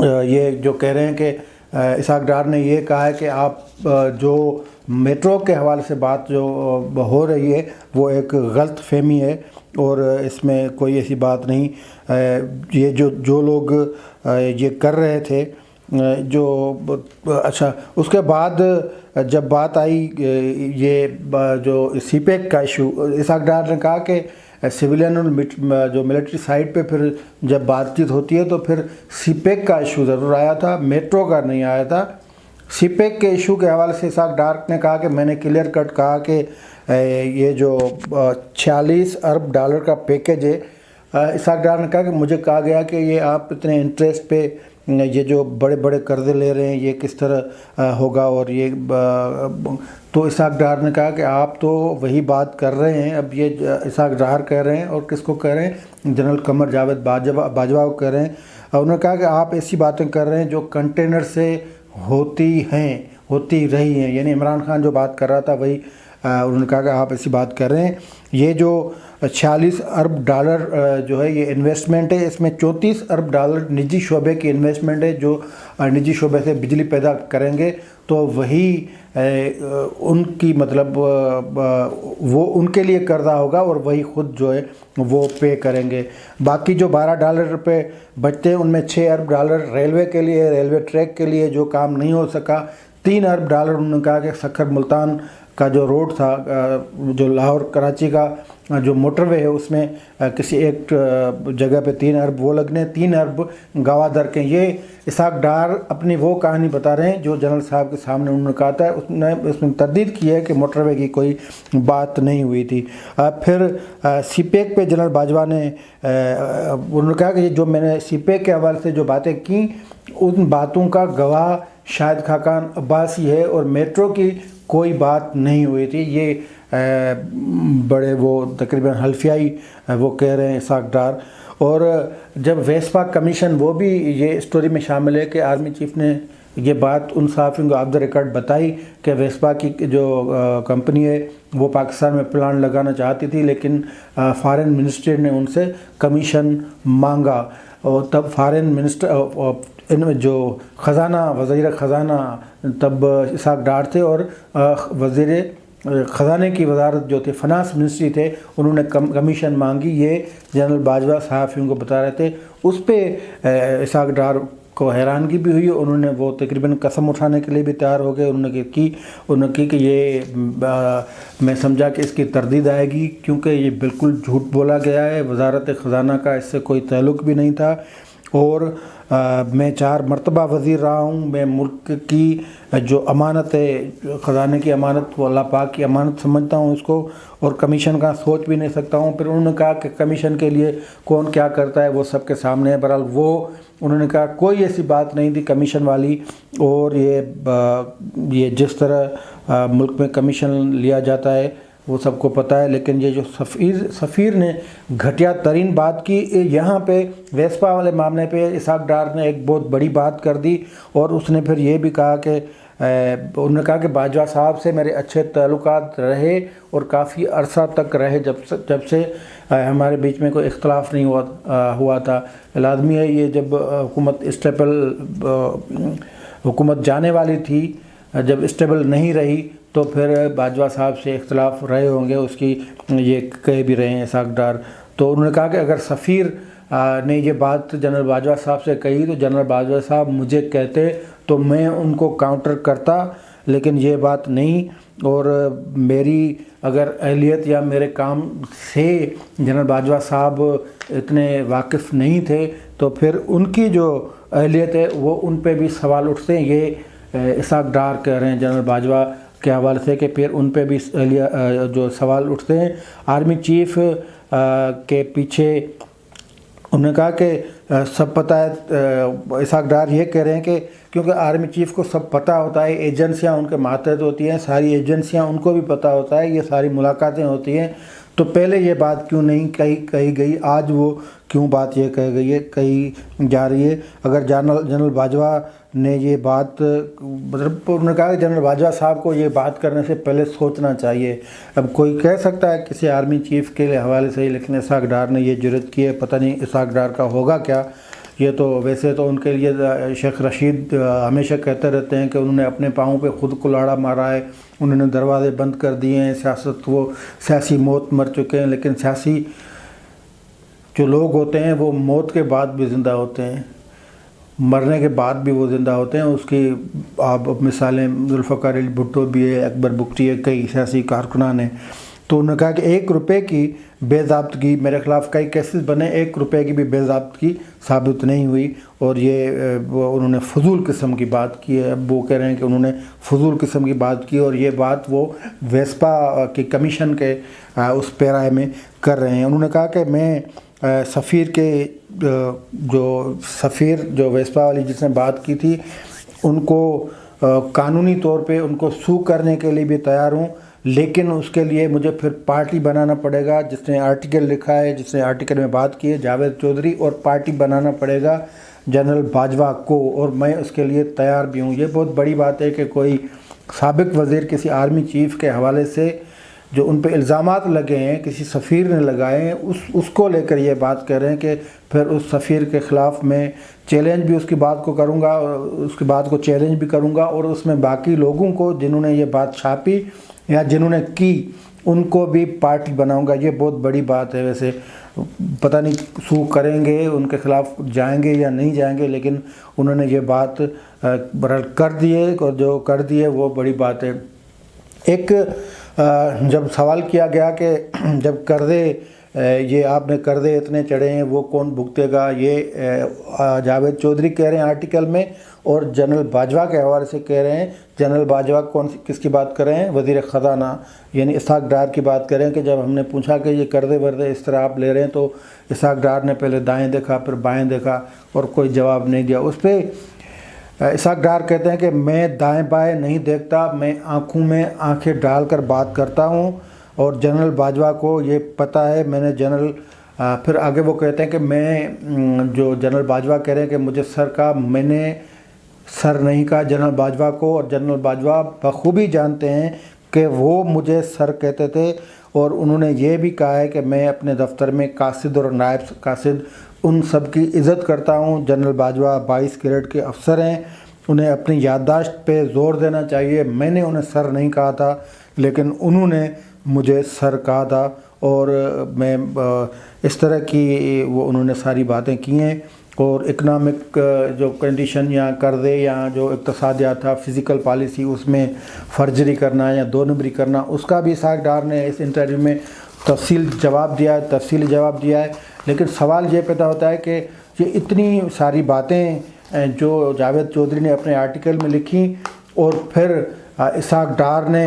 یہ جو کہہ رہے ہیں کہ اسحاق ڈار نے یہ کہا ہے کہ آپ جو میٹرو کے حوالے سے بات جو ہو رہی ہے وہ ایک غلط فہمی ہے اور اس میں کوئی ایسی بات نہیں. یہ جو لوگ یہ کر رہے تھے جو اچھا اس کے بعد جب بات آئی یہ جو سی پیک کا ایشو، اسحاق ڈار نے کہا کہ سویلین اور جو ملٹری سائٹ پہ پھر جب بات چیت ہوتی ہے تو پھر سی پیک کا ایشو ضرور آیا تھا، میٹرو کا نہیں آیا تھا. سی پیک کے ایشو کے حوالے سے اسحاق ڈار نے کہا کہ میں نے کلیئر کٹ کہا کہ یہ جو $46 ارب کا پیکیج ہے، اسحاق ڈار نے کہا کہ مجھے کہا گیا کہ یہ آپ اتنے انٹرسٹ پہ یہ جو بڑے بڑے قرضے لے رہے ہیں یہ کس طرح ہوگا، اور یہ تو اسحاق ڈار نے کہا کہ آپ تو وہی بات کر رہے ہیں. اب یہ اسحاق ڈار کہہ رہے ہیں اور کس کو کہہ رہے ہیں؟ جنرل قمر جاوید باجوہ کو کہہ رہے ہیں. اور انہوں نے کہا کہ آپ ایسی باتیں کر رہے ہیں جو کنٹینر سے ہوتی رہی ہیں، یعنی عمران خان جو بات کر رہا تھا وہی انہوں نے کہا کہ آپ ایسی بات کر رہے ہیں. یہ جو $46 ارب جو ہے یہ انویسٹمنٹ ہے، اس میں $34 ارب نجی شعبے کی انویسٹمنٹ ہے جو نجی شعبے سے بجلی پیدا کریں گے، تو وہی ان کی مطلب وہ ان کے لیے قرضہ ہوگا اور وہی خود جو ہے وہ پے کریں گے. باقی جو $12 پہ بچتے ہیں ان میں $6 ارب ریلوے کے لیے، ریلوے ٹریک کے لیے جو کام نہیں ہو سکا. $3 ارب انہوں نے کہا کہ سکھر ملتان کا جو روڈ تھا، جو لاہور کراچی کا جو موٹر وے ہے، اس میں کسی ایک جگہ پہ $3 ارب وہ لگنے، $3 ارب گوادر کے. یہ اسحاق ڈار اپنی وہ کہانی بتا رہے ہیں جو جنرل صاحب کے سامنے انہوں نے کہا تھا. اس میں تردید کی ہے کہ موٹر وے کی کوئی بات نہیں ہوئی تھی. پھر سی پیک پہ جنرل باجوہ نے انہوں نے کہا کہ جو میں نے سی پیک کے حوالے سے جو باتیں کیں ان باتوں کا گواہ شاہد خاقان عباسی ہے اور میٹرو کی کوئی بات نہیں ہوئی تھی. یہ بڑے وہ تقریباً حلفیائی وہ کہہ رہے ہیں اسحاق ڈار. اور جب ویسپا کمیشن وہ بھی یہ اسٹوری میں شامل ہے کہ آرمی چیف نے یہ بات ان صحافیوں کو آف دا ریکارڈ بتائی کہ ویسپا کی جو کمپنی ہے وہ پاکستان میں پلانٹ لگانا چاہتی تھی، لیکن فارن منسٹر نے ان سے کمیشن مانگا. اور تب فارن منسٹر جو وزیر خزانہ تب اسحاق ڈار تھے، اور وزیر خزانے کی وزارت جو تھے فنانس منسٹری تھے، انہوں نے کمیشن مانگی. یہ جنرل باجوہ صحافیوں کو بتا رہے تھے. اس پہ اسحاق ڈار کو حیرانگی بھی ہوئی. انہوں نے وہ تقریباً قسم اٹھانے کے لیے بھی تیار ہو گئے. انہوں نے کی کہ یہ میں سمجھا کہ اس کی تردید آئے گی کیونکہ یہ بالکل جھوٹ بولا گیا ہے، وزارت خزانہ کا اس سے کوئی تعلق بھی نہیں تھا، اور میں 4 مرتبہ وزیر رہا ہوں. میں ملک کی جو امانت ہے، خزانے کی امانت، وہ اللہ پاک کی امانت سمجھتا ہوں اس کو، اور کمیشن کا سوچ بھی نہیں سکتا ہوں. پھر انہوں نے کہا کہ کمیشن کے لیے کون کیا کرتا ہے وہ سب کے سامنے ہے. بہرحال وہ انہوں نے کہا کوئی ایسی بات نہیں تھی کمیشن والی، اور یہ جس طرح ملک میں کمیشن لیا جاتا ہے وہ سب کو پتہ ہے. لیکن یہ جو سفیر نے گھٹیا ترین بات کی یہاں پہ ویسپا والے معاملے پہ، اسحاق ڈار نے ایک بہت بڑی بات کر دی. اور اس نے پھر یہ بھی کہا کہ انہوں نے کہا کہ باجوہ صاحب سے میرے اچھے تعلقات رہے اور کافی عرصہ تک رہے جب سے ہمارے بیچ میں کوئی اختلاف نہیں ہوا تھا. لازمی ہے یہ جب حکومت جانے والی تھی، جب اسٹیبل نہیں رہی تو پھر باجوہ صاحب سے اختلاف رہے ہوں گے، اس کی یہ کہہ بھی رہے ہیں اسحاق ڈار. تو انہوں نے کہا کہ اگر سفیر نے یہ بات جنرل باجوہ صاحب سے کہی تو جنرل باجوہ صاحب مجھے کہتے تو میں ان کو کاؤنٹر کرتا، لیکن یہ بات نہیں. اور میری اگر اہلیت یا میرے کام سے جنرل باجوہ صاحب اتنے واقف نہیں تھے تو پھر ان کی جو اہلیت ہے وہ ان پہ بھی سوال اٹھتے ہیں. یہ اسحاق ڈار کہہ رہے ہیں جنرل باجوہ کے حوالے سے کہ پھر ان پہ بھی جو سوال اٹھتے ہیں. آرمی چیف کے پیچھے انہوں نے کہا کہ سب پتہ ہے، اسحاق ڈار یہ کہہ رہے ہیں کہ کیونکہ آرمی چیف کو سب پتہ ہوتا ہے، ایجنسیاں ان کے ماتحت ہوتی ہیں، ساری ایجنسیاں ان کو بھی پتہ ہوتا ہے، یہ ساری ملاقاتیں ہوتی ہیں، تو پہلے یہ بات کیوں نہیں کہی گئی، آج وہ کیوں بات یہ کہی جا رہی ہے. اگر جنرل باجوہ نے یہ بات مطلب انہوں نے کہا کہ جنرل باجوہ صاحب کو یہ بات کرنے سے پہلے سوچنا چاہیے. اب کوئی کہہ سکتا ہے کسی آرمی چیف کے حوالے سے، لیکن اسحاق ڈار نے یہ جرأت کی ہے. پتہ نہیں اسحاق ڈار کا ہوگا کیا. یہ تو ویسے تو ان کے لیے شیخ رشید ہمیشہ کہتے رہتے ہیں کہ انہوں نے اپنے پاؤں پہ خود کلاڑا مارا ہے، انہوں نے دروازے بند کر دیے ہیں، وہ سیاسی موت مر چکے ہیں، لیکن سیاسی جو لوگ ہوتے ہیں وہ موت کے بعد بھی زندہ ہوتے ہیں، مرنے کے بعد بھی وہ زندہ ہوتے ہیں۔ اس کی آپ مثالیں ذوالفقار علی بھٹو بھی ہے، اکبر بگٹی ہے، کئی سیاسی کارکنان ہیں۔ تو انہوں نے کہا کہ 1 روپے کی بے ضابطگی، میرے خلاف کئی کیسز بنے، 1 روپے کی بھی بے ضابطگی ثابت نہیں ہوئی، اور یہ انہوں نے فضول قسم کی بات کی ہے۔ اب وہ کہہ رہے ہیں کہ انہوں نے فضول قسم کی بات کی، اور یہ بات وہ ویسپا کی کمیشن کے اس پیرائے میں کر رہے ہیں۔ انہوں نے کہا کہ میں سفیر کے جو ویسپا والی جس نے بات کی تھی، ان کو قانونی طور پہ ان کو سو کرنے کے لیے بھی تیار ہوں، لیکن اس کے لیے مجھے پھر پارٹی بنانا پڑے گا۔ جس نے آرٹیکل لکھا ہے، جس نے آرٹیکل میں بات کی ہے، جاوید چودھری، اور پارٹی بنانا پڑے گا جنرل باجوہ کو، اور میں اس کے لیے تیار بھی ہوں۔ یہ بہت بڑی بات ہے کہ کوئی سابق وزیر کسی آرمی چیف کے حوالے سے جو ان پہ الزامات لگے ہیں، کسی سفیر نے لگائے ہیں، اس کو لے کر یہ بات کہہ رہے ہیں کہ پھر اس سفیر کے خلاف میں چیلنج بھی اس کی بات کو کروں گا، اس کی بات کو چیلنج بھی کروں گا، اور اس میں باقی لوگوں کو جنہوں نے یہ بات چھاپی یا جنہوں نے کی ان کو بھی پارٹی بناؤں گا۔ یہ بہت بڑی بات ہے۔ ویسے پتہ نہیں سو کریں گے، ان کے خلاف جائیں گے یا نہیں جائیں گے، لیکن انہوں نے یہ بات برحال کر دی ہے، اور جو کر دی ہے وہ بڑی بات ہے۔ ایک جب سوال کیا گیا کہ جب قرضے یہ آپ نے قرضے اتنے چڑھے ہیں وہ کون بھگتے گا، یہ جاوید چودھری کہہ رہے ہیں آرٹیکل میں، اور جنرل باجوہ کے حوالے سے کہہ رہے ہیں۔ جنرل باجوہ کس کی بات کر رہے ہیں؟ وزیر خزانہ یعنی اسحاق ڈار کی بات کر رہے ہیں کہ جب ہم نے پوچھا کہ یہ قرضے ورضے اس طرح آپ لے رہے ہیں، تو اسحاق ڈار نے پہلے دائیں دیکھا، پھر بائیں دیکھا، اور کوئی جواب نہیں دیا۔ اس پہ اسحاق ڈار کہتے ہیں کہ میں دائیں بائیں نہیں دیکھتا، میں آنکھوں میں آنکھیں ڈال کر بات کرتا ہوں، اور جنرل باجوہ کو یہ پتہ ہے۔ میں نے پھر آگے وہ کہتے ہیں کہ میں جو جنرل باجوہ کہہ رہے ہیں کہ مجھے سر کہا، میں نے سر نہیں کہا جنرل باجوہ کو، اور جنرل باجوہ بخوبی جانتے ہیں کہ وہ مجھے سر کہتے تھے، اور انہوں نے یہ بھی کہا ہے کہ میں اپنے دفتر میں قاصد اور نائب قاصد ان سب کی عزت کرتا ہوں۔ جنرل باجوہ 22 گریڈ کے افسر ہیں، انہیں اپنی یادداشت پہ زور دینا چاہیے۔ میں نے انہیں سر نہیں کہا تھا، لیکن انہوں نے مجھے سر کہا تھا، اور میں اس طرح کی انہوں نے ساری باتیں کی ہیں۔ اور اکنامک جو کنڈیشن یا قرضے یا جو اقتصادیات تھا، فزیکل پالیسی، اس میں فرجری کرنا یا 2 نمبری کرنا، اس کا بھی اسحاق ڈار نے اس انٹرویو میں تفصیلی جواب دیا ہے۔ لیکن سوال یہ پیدا ہوتا ہے کہ یہ اتنی ساری باتیں جو جاوید چودھری نے اپنے آرٹیکل میں لکھی، اور پھر اسحاق ڈار نے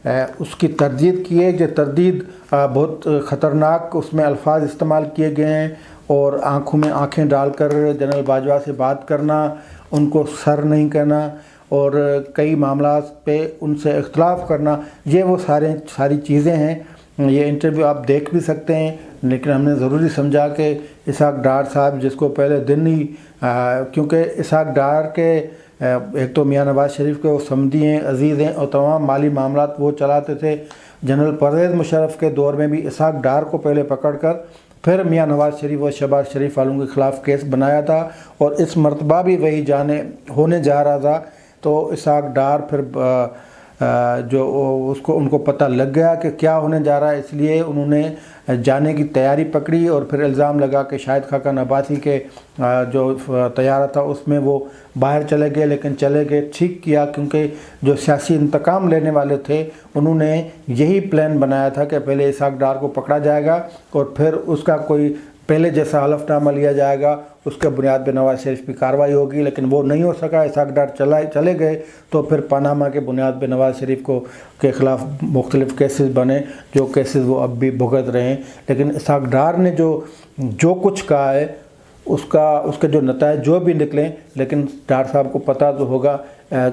اس کی تردید کی ہے۔ یہ تردید بہت خطرناک اس میں الفاظ استعمال کیے گئے ہیں، اور آنکھوں میں آنکھیں ڈال کر جنرل باجوہ سے بات کرنا، ان کو سر نہیں کہنا، اور کئی معاملات پہ ان سے اختلاف کرنا، یہ وہ ساری چیزیں ہیں۔ یہ انٹرویو آپ دیکھ بھی سکتے ہیں، لیکن ہم نے ضروری سمجھا کہ اسحاق ڈار صاحب، جس کو پہلے دن ہی کیونکہ اسحاق ڈار کے ایک تو میاں نواز شریف کے وہ سمدھی ہیں، عزیز ہیں، اور تمام مالی معاملات وہ چلاتے تھے۔ جنرل پرویز مشرف کے دور میں بھی اسحاق ڈار کو پہلے پکڑ کر پھر میاں نواز شریف اور شہباز شریف والوں کے خلاف کیس بنایا تھا، اور اس مرتبہ بھی وہی ہونے جا رہا تھا۔ تو اسحاق ڈار پھر ان کو پتہ لگ گیا کہ کیا ہونے جا رہا ہے، اس لیے انہوں نے جانے کی تیاری پکڑی، اور پھر الزام لگا کہ شاہد خاقان عباسی کے جو طیارہ تھا اس میں وہ باہر چلے گئے، لیکن چلے گئے ٹھیک کیا، کیونکہ جو سیاسی انتقام لینے والے تھے انہوں نے یہی پلان بنایا تھا کہ پہلے اسحاق ڈار کو پکڑا جائے گا، اور پھر اس کا کوئی پہلے جیسا حلف نامہ لیا جائے گا، اس کے بنیاد پہ نواز شریف پہ کارروائی ہوگی، لیکن وہ نہیں ہو سکا۔ اسحاق ڈار چلے گئے، تو پھر پاناما کے بنیاد پہ نواز شریف کے خلاف مختلف کیسز بنے، جو کیسز وہ اب بھی بھگت رہے ہیں۔ لیکن اسحاق ڈار نے جو کچھ کہا ہے، اس کے جو نتائج جو بھی نکلیں، لیکن ڈار صاحب کو پتہ تو ہوگا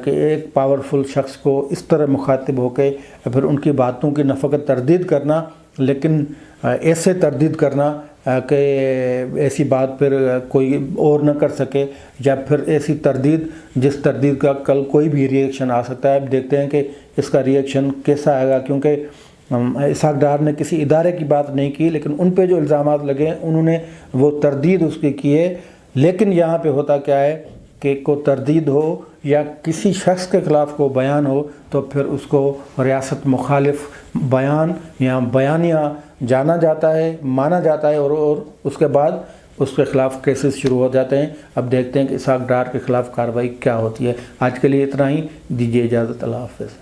کہ ایک پاورفل شخص کو اس طرح مخاطب ہو کے پھر ان کی باتوں کی نہ فقط تردید کرنا، لیکن ایسے تردید کرنا کہ ایسی بات پھر کوئی اور نہ کر سکے، یا پھر ایسی تردید جس تردید کا کل کوئی بھی ریئیکشن آ سکتا ہے۔ اب دیکھتے ہیں کہ اس کا ریئیکشن کیسا آئے گا، کیونکہ اسحاق ڈار نے کسی ادارے کی بات نہیں کی، لیکن ان پہ جو الزامات لگے انہوں نے وہ تردید اس کی ہے لیکن یہاں پہ ہوتا کیا ہے کہ کو تردید ہو یا کسی شخص کے خلاف کو بیان ہو تو پھر اس کو ریاست مخالف بیان یا بیانیہ جانا جاتا ہے، مانا جاتا ہے، اور اس کے بعد اس کے خلاف کیسز شروع ہو جاتے ہیں۔ اب دیکھتے ہیں کہ اسحاق ڈار کے خلاف کارروائی کیا ہوتی ہے۔ آج کے لیے اتنا ہی، دیجیے اجازت، اللہ حافظ۔